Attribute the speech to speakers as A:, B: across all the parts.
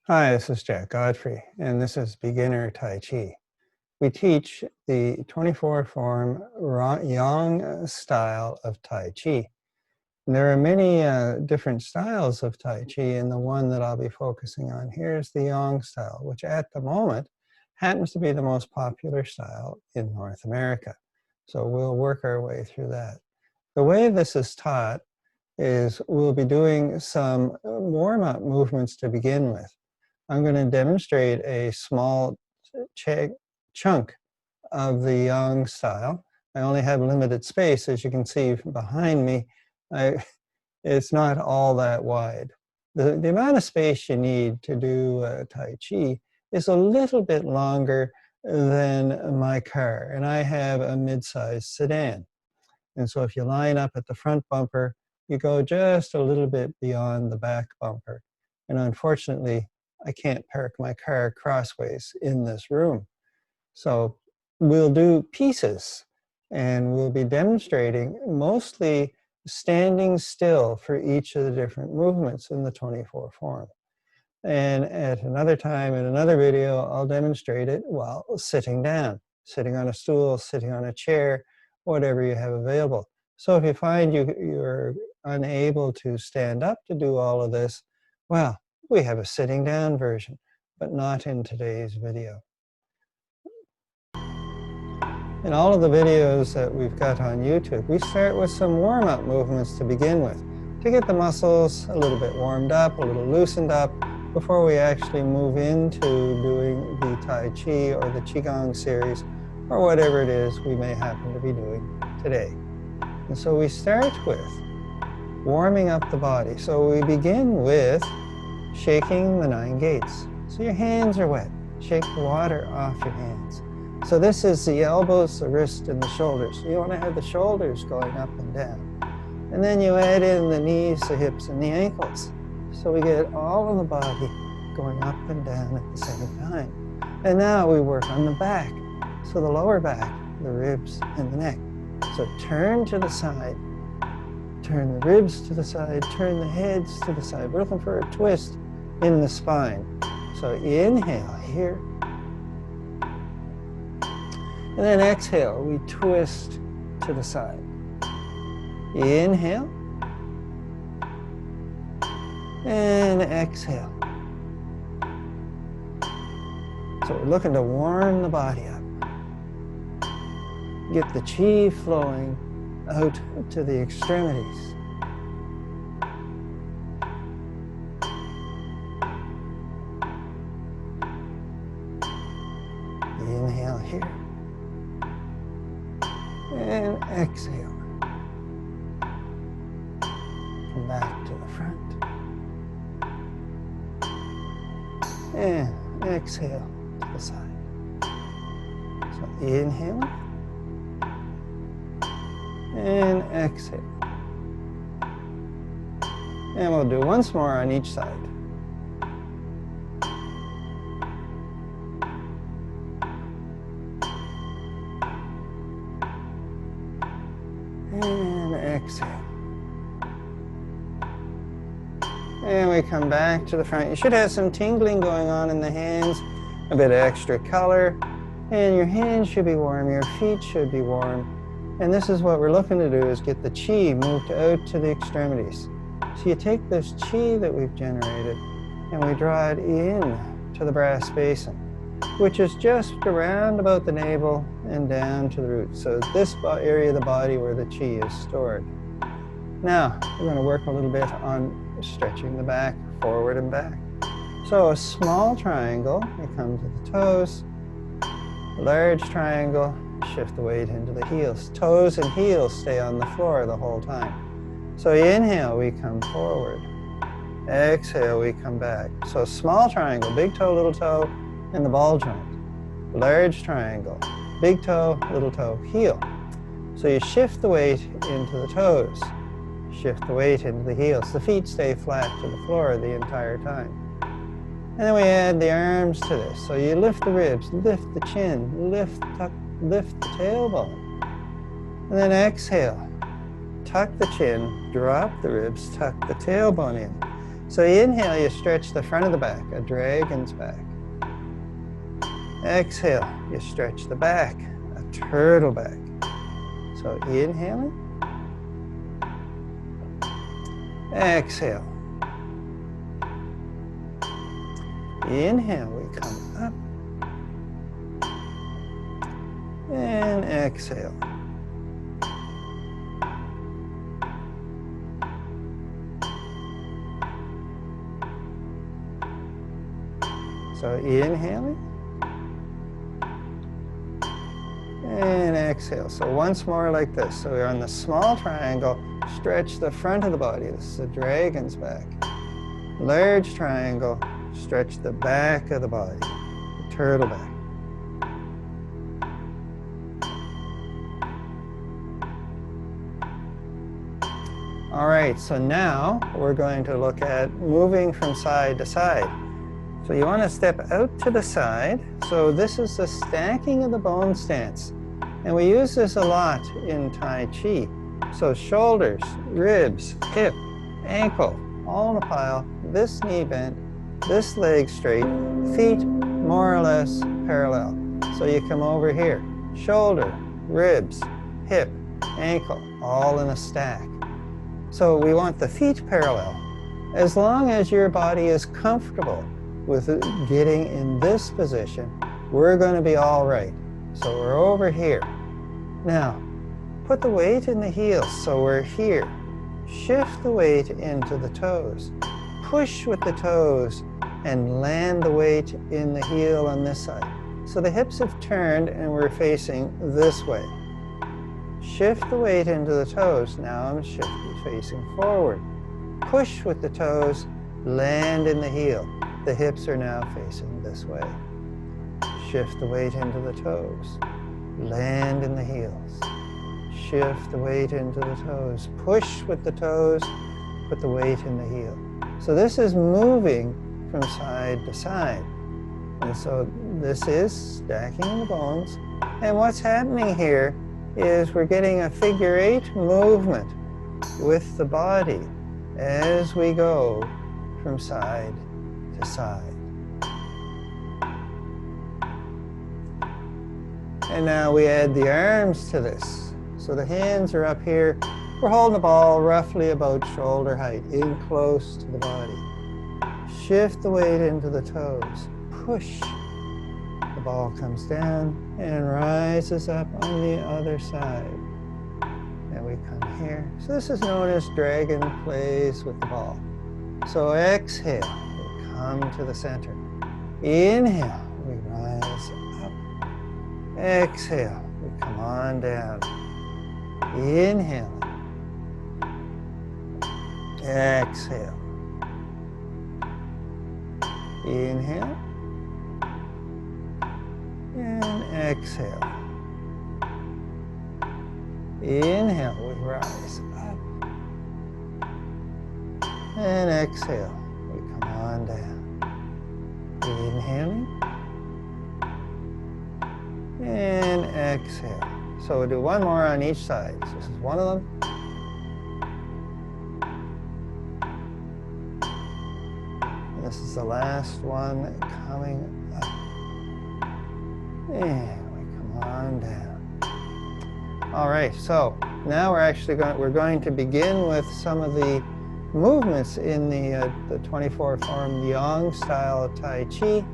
A: Hi, this is Jack Godfrey, and this is Beginner Tai Chi. We teach the 24-form Yang style of Tai Chi. And there are many different styles of Tai Chi, and the one that I'll be focusing on here is the Yang style, which at the moment happens to be the most popular style in North America. So we'll work our way through that. The way this is taught is we'll be doing some warm-up movements to begin with. I'm going to demonstrate a small chunk of the Yang style. I only have limited space, as you can see behind me. It's not all that wide. The amount of space you need to do Tai Chi is a little bit longer than my car, and I have a mid-sized sedan. And so if you line up at the front bumper, you go just a little bit beyond the back bumper. And unfortunately, I can't park my car crossways in this room. So we'll do pieces, and we'll be demonstrating mostly standing still for each of the different movements in the 24 form. And at another time, in another video, I'll demonstrate it while sitting down, sitting on a stool, sitting on a chair, whatever you have available. So if you find you're unable to stand up to do all of this, well, we have a sitting down version, but not in today's video. In all of the videos that we've got on YouTube, we start with some warm-up movements to begin with, to get the muscles a little bit warmed up, a little loosened up, before we actually move into doing the Tai Chi or the Qigong series, or whatever it is we may happen to be doing today. And so we start with warming up the body. So we begin with shaking the 9 gates. So your hands are wet. Shake the water off your hands. So this is the elbows, the wrist, and the shoulders. You want to have the shoulders going up and down. And then you add in the knees, the hips, and the ankles. So we get all of the body going up and down at the same time. And now we work on the back. So the lower back, the ribs, and the neck. So turn to the side. Turn the ribs to the side. Turn the heads to the side. We're looking for a twist in the spine. So inhale here. And then exhale, we twist to the side. Inhale. And exhale. So we're looking to warm the body up. Get the chi flowing out to the extremities. Inhale here. And exhale. Come back to the front. And exhale to the side. So inhale. And exhale. And we'll do once more on each side. And exhale. And we come back to the front. You should have some tingling going on in the hands, a bit of extra color. And your hands should be warm, your feet should be warm. And this is what we're looking to do, is get the chi moved out to the extremities. So you take this chi that we've generated and we draw it in to the brass basin, which is just around about the navel and down to the root. So this area of the body where the chi is stored. Now, we're going to work a little bit on stretching the back, forward and back. So a small triangle, you come to the toes. Large triangle, shift the weight into the heels. Toes and heels stay on the floor the whole time. So inhale, we come forward. Exhale, we come back. So small triangle, big toe, little toe, and the ball joint. Large triangle, big toe, little toe, heel. So you shift the weight into the toes. Shift the weight into the heels. The feet stay flat to the floor the entire time. And then we add the arms to this. So you lift the ribs, lift the chin, lift the tailbone. And then exhale. Tuck the chin, drop the ribs, tuck the tailbone in. So you inhale, you stretch the front of the back, a dragon's back. Exhale, you stretch the back, a turtle back. So inhaling. Exhale. Inhale, we come up. And exhale. So inhaling. And exhale. So once more like this. So we're on the small triangle. Stretch the front of the body. This is the dragon's back. Large triangle. Stretch the back of the body. The turtle back. All right, so now we're going to look at moving from side to side. So you want to step out to the side. So this is the stacking of the bone stance. And we use this a lot in Tai Chi. So shoulders, ribs, hip, ankle, all in a pile, this knee bent, this leg straight, feet more or less parallel. So you come over here, shoulder, ribs, hip, ankle, all in a stack. So we want the feet parallel. As long as your body is comfortable with getting in this position, we're going to be all right. So we're over here. Now, put the weight in the heels. So we're here. Shift the weight into the toes. Push with the toes and land the weight in the heel on this side. So the hips have turned and we're facing this way. Shift the weight into the toes. Now I'm facing forward. Push with the toes, land in the heel. The hips are now facing this way. Shift the weight into the toes. Land in the heels. Shift the weight into the toes. Push with the toes, put the weight in the heel. So this is moving from side to side. And so this is stacking the bones. And what's happening here is we're getting a figure 8 movement with the body as we go from side to side. And now we add the arms to this. So the hands are up here. We're holding the ball roughly about shoulder height, in close to the body. Shift the weight into the toes. Push. The ball comes down and rises up on the other side. And we come here. So this is known as dragon plays with the ball. So exhale, we come to the center. Inhale, we rise up. Exhale, we come on down. Inhale. Exhale. Inhale. And exhale. Inhale, we rise up. And exhale, we come on down. Inhaling. And exhale. So we'll do one more on each side. So this is one of them. And this is the last one coming up. And we come on down. All right, so now we're going to begin with some of the movements in the 24 form Yang Style Tai Chi.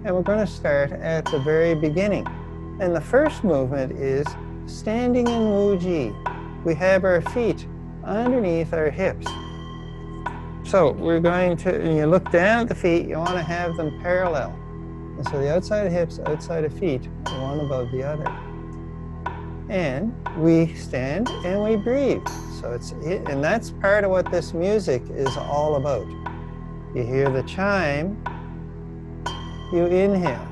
A: And we're going to start at the very beginning. And the first movement is standing in Wu Ji. We have our feet underneath our hips. So we're going to, and you look down at the feet, you want to have them parallel. And so the outside of hips, outside of feet, one above the other. And we stand and we breathe. So and that's part of what this music is all about. You hear the chime, you inhale.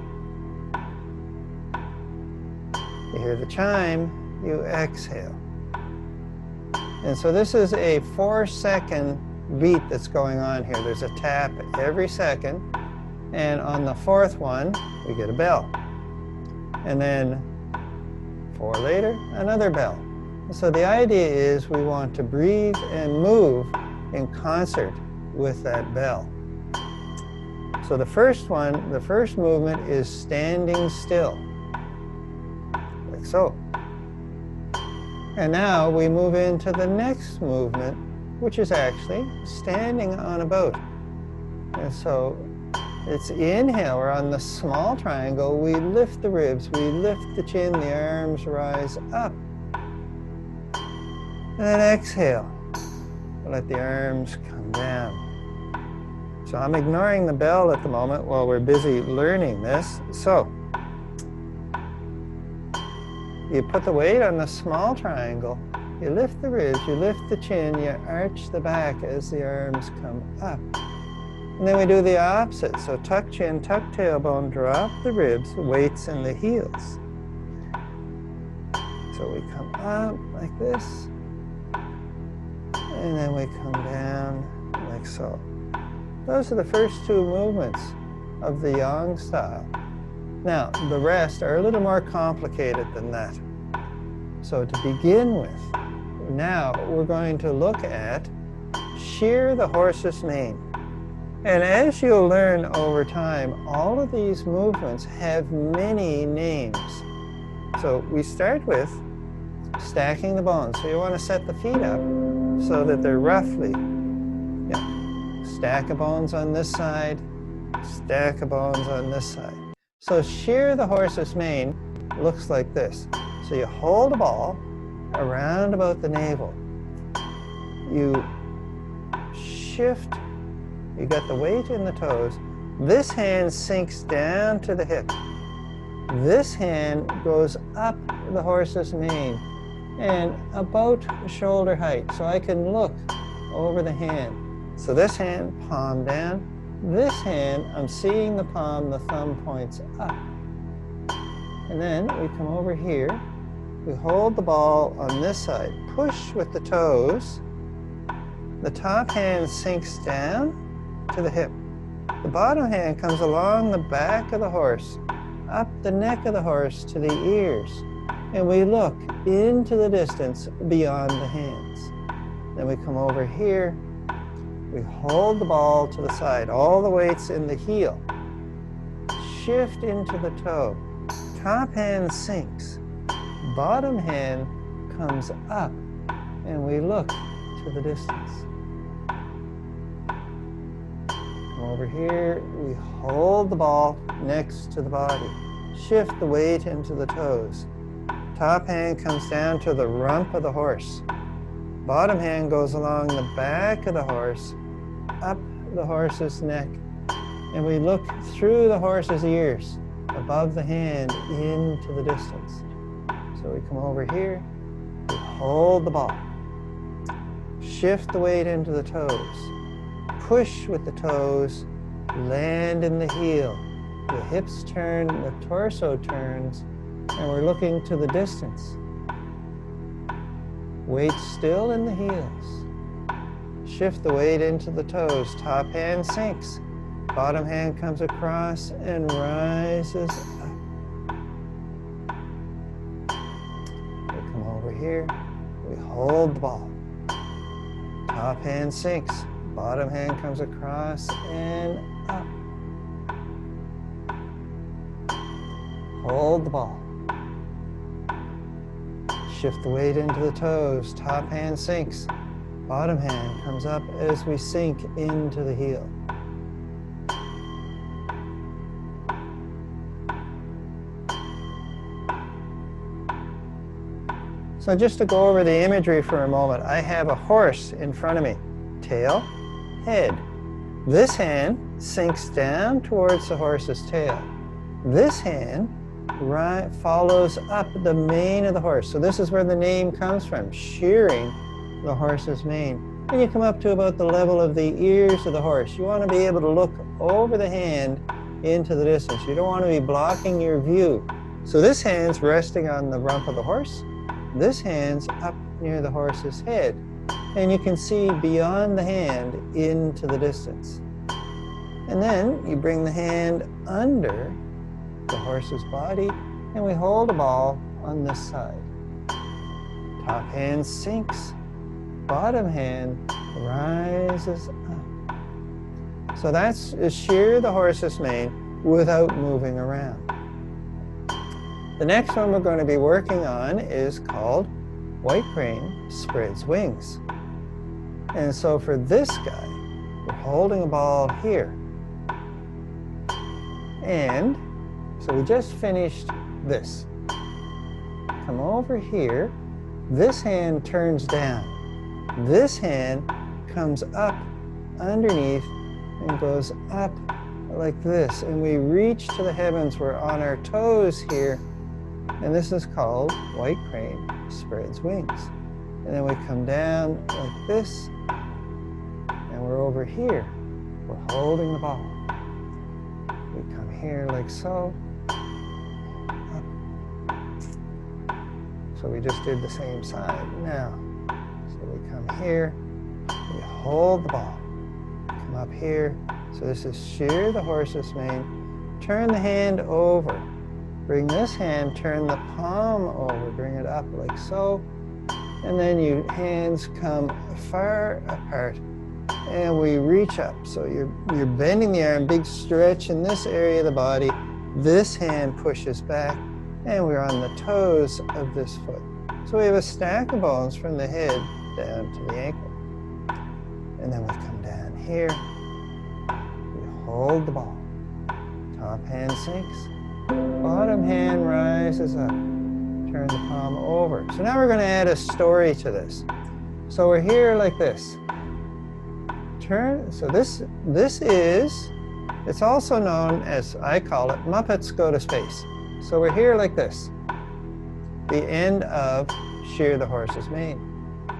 A: You hear the chime, you exhale. And so this is a 4-second beat that's going on here. There's a tap every second. And on the 4th one, we get a bell. And then 4 later, another bell. So the idea is we want to breathe and move in concert with that bell. So the first movement is standing still, like so. And now we move into the next movement, which is actually standing on a boat. And so it's inhale, we're on the small triangle, we lift the ribs, we lift the chin, the arms rise up. And then exhale, let the arms come down. So I'm ignoring the bell at the moment while we're busy learning this. So you put the weight on the small triangle, you lift the ribs, you lift the chin, you arch the back as the arms come up. And then we do the opposite. So tuck chin, tuck tailbone, drop the ribs, weights in the heels. So we come up like this, and then we come down like so. Those are the first two movements of the Yang style. Now, the rest are a little more complicated than that. So to begin with, now we're going to look at shear the horse's mane. And as you'll learn over time, all of these movements have many names. So we start with stacking the bones. So you want to set the feet up so that they're roughly, stack of bones on this side, stack of bones on this side. So shear the horse's mane looks like this. So you hold the ball around about the navel. You shift, you got the weight in the toes. This hand sinks down to the hip. This hand goes up the horse's mane and about shoulder height. So I can look over the hand. So this hand, palm down. This hand, I'm seeing the palm, the thumb points up. And then we come over here. We hold the ball on this side. Push with the toes. The top hand sinks down to the hip. The bottom hand comes along the back of the horse, up the neck of the horse to the ears. And we look into the distance beyond the hands. Then we come over here. We hold the ball to the side, all the weight's in the heel. Shift into the toe. Top hand sinks. Bottom hand comes up, and we look to the distance. Come over here, we hold the ball next to the body. Shift the weight into the toes. Top hand comes down to the rump of the horse. Bottom hand goes along the back of the horse, up the horse's neck, and we look through the horse's ears, above the hand, into the distance. So we come over here, we hold the ball, shift the weight into the toes, push with the toes, land in the heel. The hips turn, the torso turns, and we're looking to the distance. Weight still in the heels. Shift the weight into the toes. Top hand sinks. Bottom hand comes across and rises up. We come over here. We hold the ball. Top hand sinks. Bottom hand comes across and up. Hold the ball. Shift the weight into the toes. Top hand sinks. Bottom hand comes up as we sink into the heel. So just to go over the imagery for a moment, I have a horse in front of me. Tail, head. This hand sinks down towards the horse's tail. This hand follows up the mane of the horse. So this is where the name comes from, shearing the horse's mane. And you come up to about the level of the ears of the horse. You want to be able to look over the hand into the distance. You don't want to be blocking your view. So this hand's resting on the rump of the horse. This hand's up near the horse's head. And you can see beyond the hand into the distance. And then you bring the hand under the horse's body, and we hold the ball on this side. Top hand sinks, bottom hand rises up. So that's shear the horse's mane without moving around. The next one we're going to be working on is called white crane spreads wings. And so for this guy, we're holding a ball here. And so we just finished this. Come over here. This hand turns down. This hand comes up underneath and goes up like this. And we reach to the heavens. We're on our toes here. And this is called white crane spreads wings. And then we come down like this. And we're over here. We're holding the ball. We come here like so. Up. So we just did the same side now. So we come here. We hold the ball. Come up here. So this is shear the horse's mane. Turn the hand over. Bring this hand, turn the palm over, bring it up like so. And then your hands come far apart and we reach up. So you're bending the arm, big stretch in this area of the body. This hand pushes back and we're on the toes of this foot. So we have a stack of bones from the head down to the ankle. And then we come down here. We hold the ball. Top hand sinks. Bottom hand rises up. Turn the palm over. So now we're going to add a story to this. So we're here like this. Turn. So this is, it's also known as, I call it, Muppets Go to Space. So we're here like this. The end of shear the horse's mane.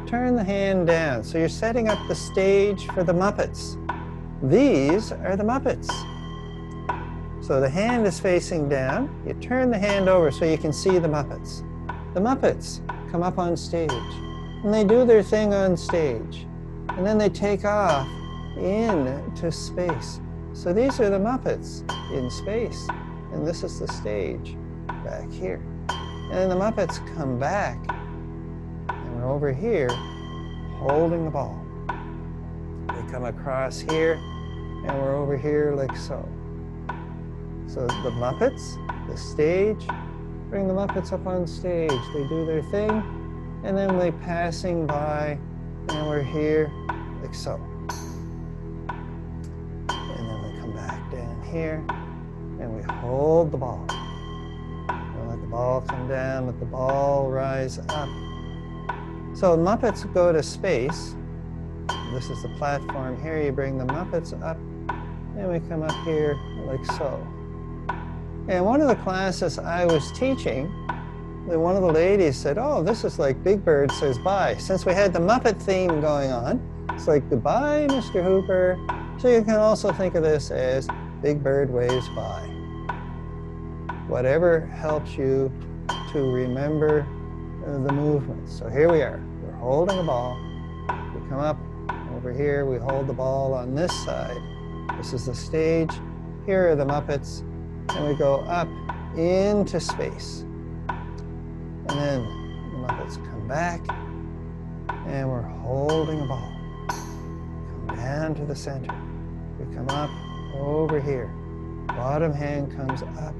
A: Turn the hand down. So you're setting up the stage for the Muppets. These are the Muppets. So the hand is facing down. You turn the hand over so you can see the Muppets. The Muppets come up on stage and they do their thing on stage. And then they take off into space. So these are the Muppets in space. And this is the stage back here. And then the Muppets come back and we're over here holding the ball. They come across here and we're over here like so. So the Muppets, the stage, bring the Muppets up on stage. They do their thing, and then they passing by, and we're here like so. And then we come back down here, and we hold the ball. And let the ball come down, let the ball rise up. So Muppets go to space. This is the platform here. You bring the Muppets up, and we come up here like so. And one of the classes I was teaching, one of the ladies said, oh, this is like Big Bird Says Bye. Since we had the Muppet theme going on, it's like, goodbye, Mr. Hooper. So you can also think of this as Big Bird Waves By. Whatever helps you to remember the movements. So here we are. We're holding a ball. We come up over here. We hold the ball on this side. This is the stage. Here are the Muppets. And we go up into space. And then the Muppets come back, and we're holding a ball. Come down to the center. We come up over here. Bottom hand comes up,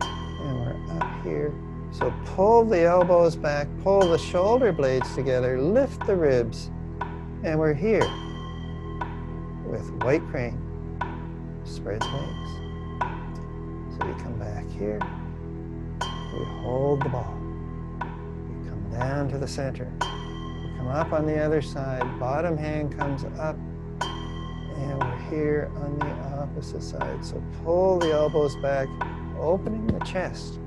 A: and we're up here. So pull the elbows back, pull the shoulder blades together, lift the ribs, and we're here with white crane, spreads wings. So we come back here, we hold the ball, we come down to the center, we come up on the other side, bottom hand comes up, and we're here on the opposite side. So pull the elbows back, opening the chest,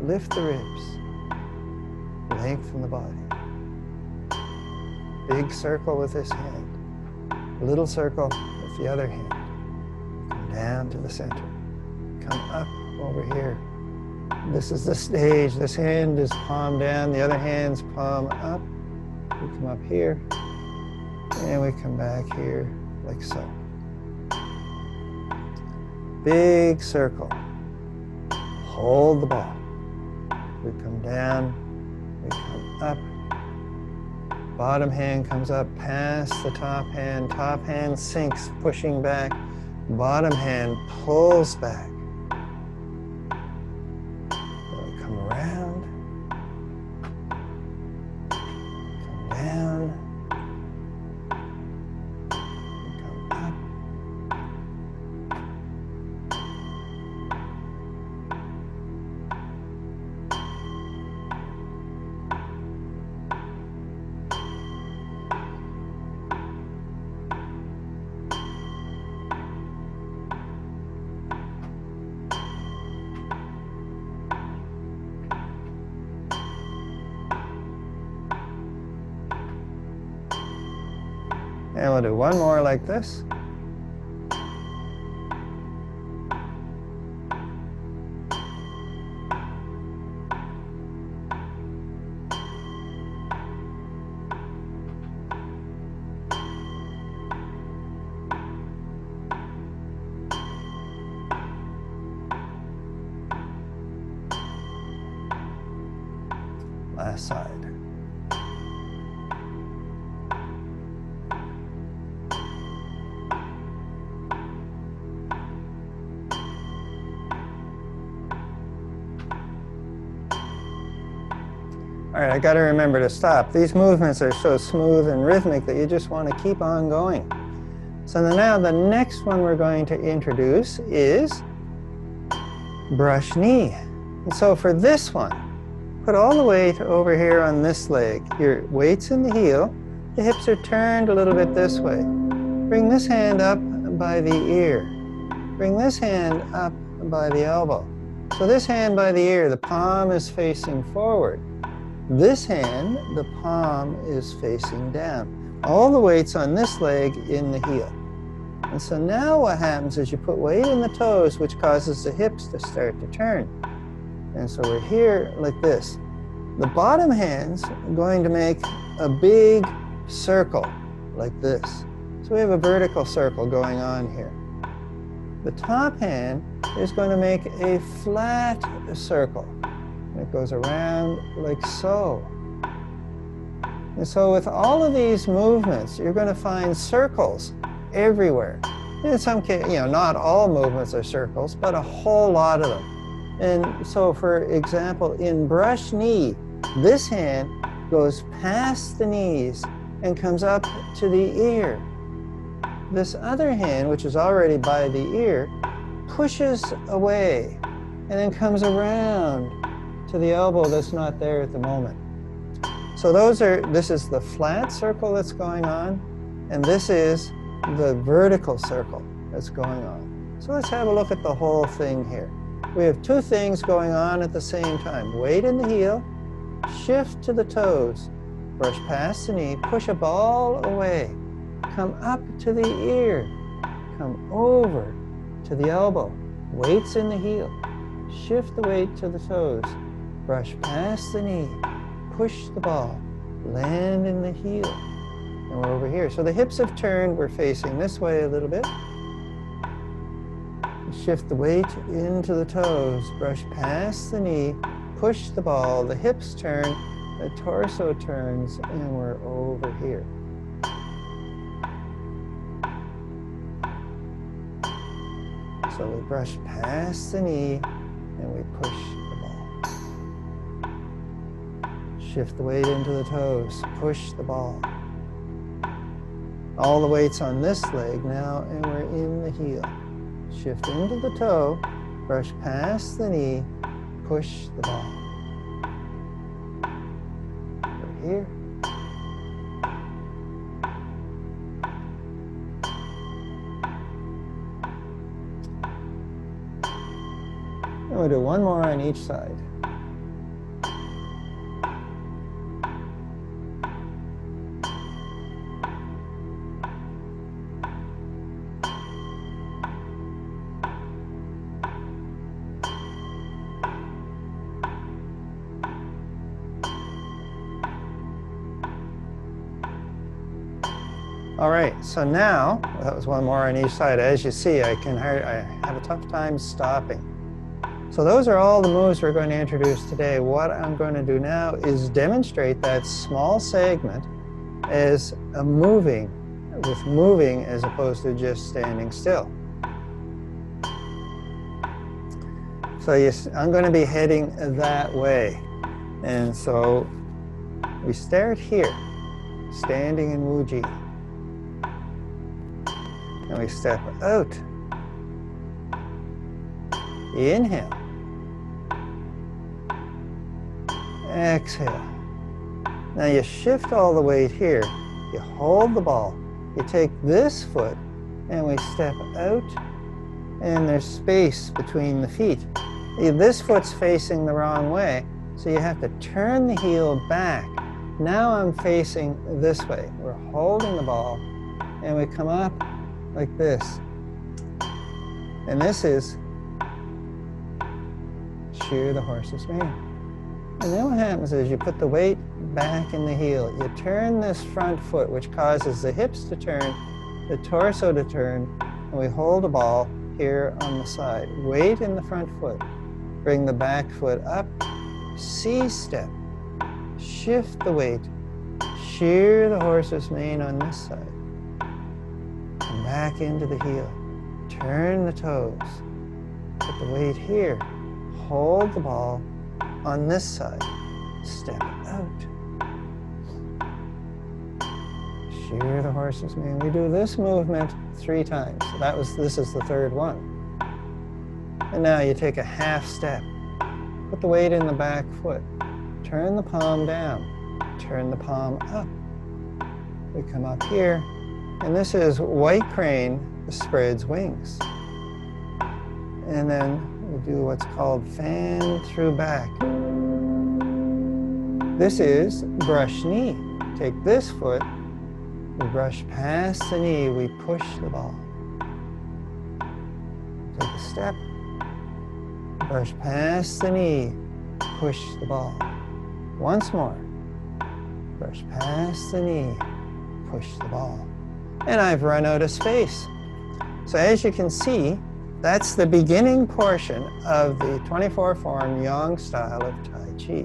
A: lift the ribs, lengthen the body. Big circle with this hand, little circle with the other hand. Come down to the center. Come up over here. This is the stage. This hand is palm down, the other hand's palm up. We come up here, and we come back here like so. Big circle. Hold the ball. We come down, we come up. Bottom hand comes up past the top hand sinks, pushing back, bottom hand pulls back. Then we come around, come down, come up. And we'll do one more like this. Last side. All right, I got to remember to stop. These movements are so smooth and rhythmic that you just want to keep on going. So now the next one we're going to introduce is brush knee. And so for this one, put all the weight over here on this leg. Your weight's in the heel. The hips are turned a little bit this way. Bring this hand up by the ear. Bring this hand up by the elbow. So this hand by the ear, the palm is facing forward. This hand, the palm is facing down. All the weight's on this leg in the heel. And so now what happens is you put weight in the toes, which causes the hips to start to turn. And so we're here like this. The bottom hand's going to make a big circle like this. So we have a vertical circle going on here. The top hand is going to make a flat circle. And it goes around like so. And so with all of these movements, you're going to find circles everywhere. In some cases, not all movements are circles, but a whole lot of them. And so for example, in brush knee, this hand goes past the knees and comes up to the ear. This other hand, which is already by the ear, pushes away and then comes around to the elbow that's not there at the moment. So this is the flat circle that's going on, and this is the vertical circle that's going on. So let's have a look at the whole thing here. We have two things going on at the same time. Weight in the heel, shift to the toes, brush past the knee, push a ball away, come up to the ear, come over to the elbow, weight's in the heel, shift the weight to the toes, brush past the knee, push the ball, land in the heel, and we're over here. So the hips have turned, we're facing this way a little bit. Shift the weight into the toes, brush past the knee, push the ball, the hips turn, the torso turns, and we're over here. So we brush past the knee, and we push the ball. Shift the weight into the toes, push the ball. All the weight's on this leg now, and we're in the heel. Shift into the toe, brush past the knee, push the ball. We're here. And we'll do one more on each side. All right, so now, that was one more on each side. As you see, I have a tough time stopping. So those are all the moves we're going to introduce today. What I'm going to do now is demonstrate that small segment as a moving, with moving as opposed to just standing still. So I'm going to be heading that way. And so we start here, standing in Wuji. And we step out. Inhale. Exhale. Now you shift all the weight here. You hold the ball. You take this foot and we step out, and there's space between the feet. This foot's facing the wrong way, so you have to turn the heel back. Now I'm facing this way. We're holding the ball and we come up like this. And this is shear the horse's mane. And then what happens is you put the weight back in the heel. You turn this front foot, which causes the hips to turn, the torso to turn, and we hold the ball here on the side. Weight in the front foot. Bring the back foot up. C-step. Shift the weight. Shear the horse's mane on this side. Come back into the heel. Turn the toes. Put the weight here. Hold the ball on this side. Step out. Shear the horse's mane. We do this movement 3 times. So this is the third one. And now you take a half step. Put the weight in the back foot. Turn the palm down. Turn the palm up. We come up here. And this is white crane spreads wings. And then we do what's called fan through back. This is brush knee. Take this foot, we brush past the knee, we push the ball. Take a step, brush past the knee, push the ball. Once more, brush past the knee, push the ball. And I've run out of space. So as you can see, that's the beginning portion of the 24-form Yang Style of Tai Chi.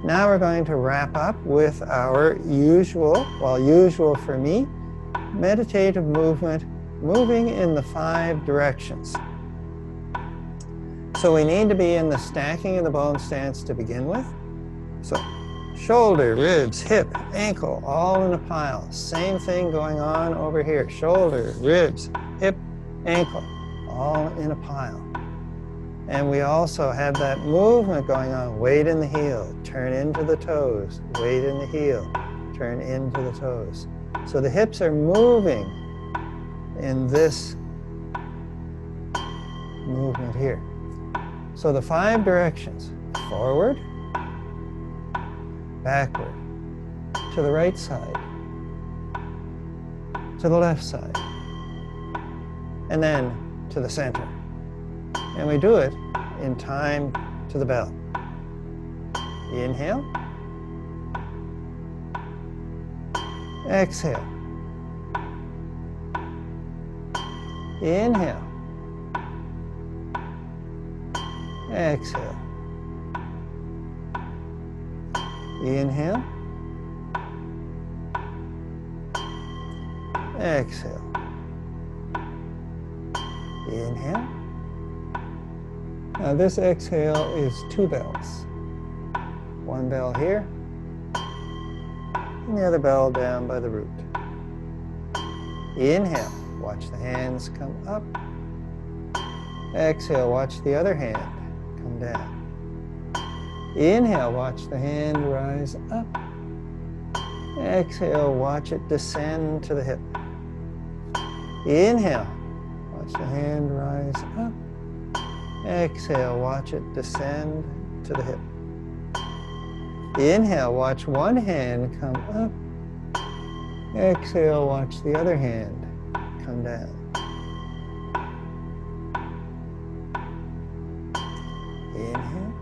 A: Now we're going to wrap up with our usual, well, usual for me, meditative movement, moving in the 5 directions. So we need to be in the stacking of the bone stance to begin with. So shoulder, ribs, hip, ankle, all in a pile. Same thing going on over here. Shoulder, ribs, hip, ankle, all in a pile. And we also have that movement going on. Weight in the heel, turn into the toes. Weight in the heel, turn into the toes. So the hips are moving in this movement here. So the 5 directions: forward, backward, to the right side, to the left side, and then to the center. And we do it in time to the bell. Inhale. Exhale. Inhale. Exhale. Inhale. Exhale. Inhale. Now this exhale is 2 bells. 1 bell here, and the other bell down by the root. Inhale, watch the hands come up. Exhale, watch the other hand come down. Inhale, watch the hand rise up. Exhale, watch it descend to the hip. Inhale, watch the hand rise up. Exhale, watch it descend to the hip. Inhale, watch one hand come up. Exhale, watch the other hand come down. Inhale.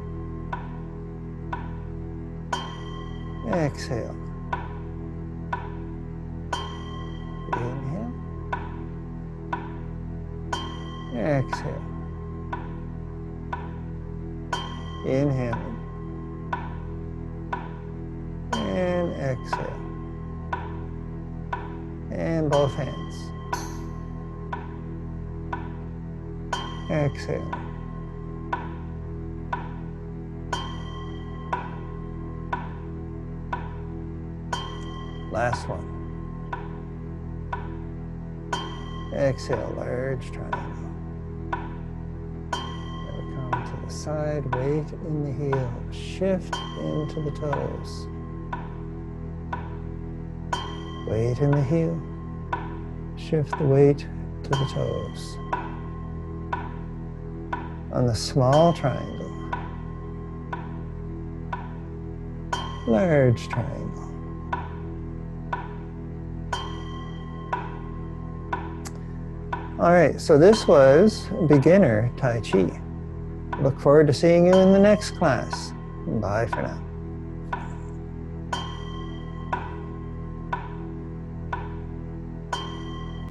A: Exhale. Inhale. Exhale. Inhale and exhale. And both hands. Exhale. Last one. Exhale, large triangle. Now we come to the side, weight in the heel, shift into the toes. Weight in the heel, shift the weight to the toes. On the small triangle, large triangle. All right, so this was beginner Tai Chi. Look forward to seeing you in the next class. Bye for now.